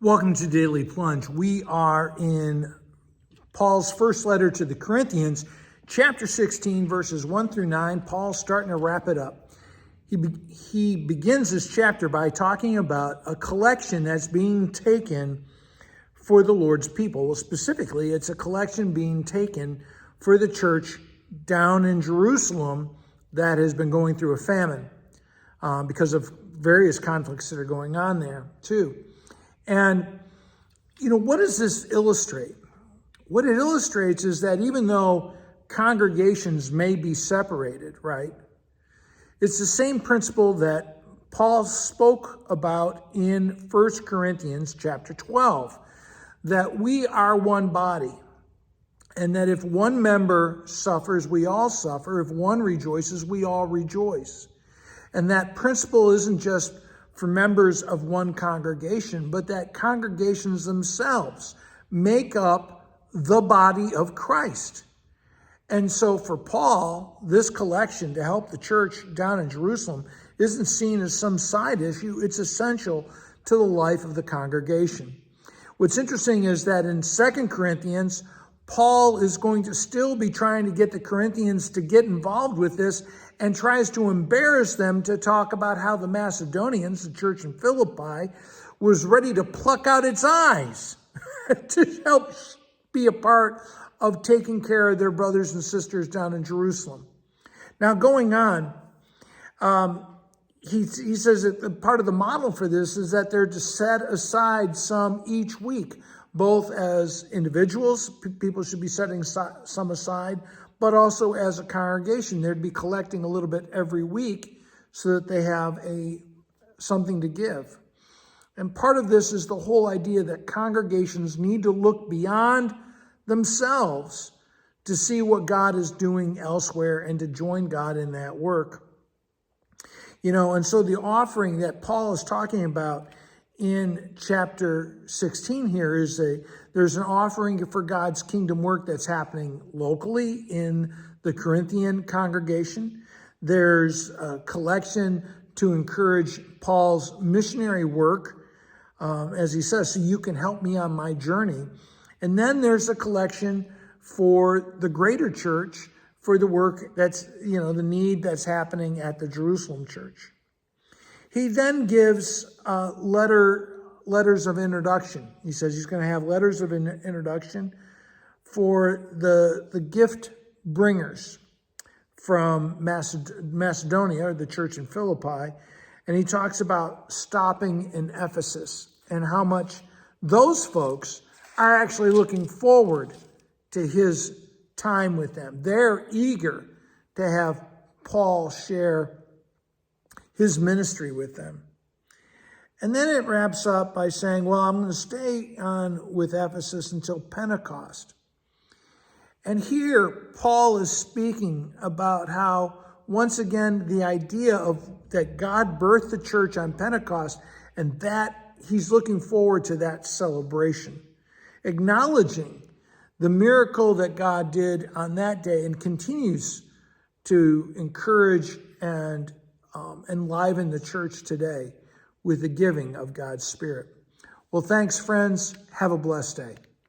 Welcome to Daily Plunge. We are in Paul's first letter to the Corinthians, chapter 16, verses 1 through 9. Paul's starting to wrap it up. He begins this chapter by talking about a collection that's being taken for the Lord's people. Well, specifically, it's a collection being taken for the church down in Jerusalem that has been going through a famine because of various conflicts that are going on there, too. And, what does this illustrate? What it illustrates is that even though congregations may be separated, right? It's the same principle that Paul spoke about in 1 Corinthians chapter 12, that we are one body, and that if one member suffers, we all suffer. If one rejoices, we all rejoice. And that principle isn't just for members of one congregation, but that congregations themselves make up the body of Christ. And so for Paul, this collection to help the church down in Jerusalem isn't seen as some side issue. It's essential to the life of the congregation. What's interesting is that in 2 Corinthians, Paul is going to still be trying to get the Corinthians to get involved with this and tries to embarrass them to talk about how the Macedonians, the church in Philippi, was ready to pluck out its eyes to help be a part of taking care of their brothers and sisters down in Jerusalem. Now, going on, he says that part of the model for this is that they're to set aside some each week, both as individuals, people should be setting some aside, but also as a congregation. They'd be collecting a little bit every week so that they have something to give. And part of this is the whole idea that congregations need to look beyond themselves to see what God is doing elsewhere and to join God in that work. And so the offering that Paul is talking about in chapter 16 here is there's an offering for God's kingdom work that's happening locally in the Corinthian congregation. There's a collection to encourage Paul's missionary work, as he says, so you can help me on my journey. And then there's a collection for the greater church for the work that's, the need that's happening at the Jerusalem church. He then gives letters of introduction. He says he's going to have letters of introduction for the gift bringers from Macedonia, or the church in Philippi. And he talks about stopping in Ephesus and how much those folks are actually looking forward to his time with them. They're eager to have Paul share his ministry with them. And then it wraps up by saying, well, I'm going to stay on with Ephesus until Pentecost. And here, Paul is speaking about how, once again, the idea of that God birthed the church on Pentecost, and that he's looking forward to that celebration, acknowledging the miracle that God did on that day and continues to encourage and enliven the church today with the giving of God's Spirit. Well, thanks, friends. Have a blessed day.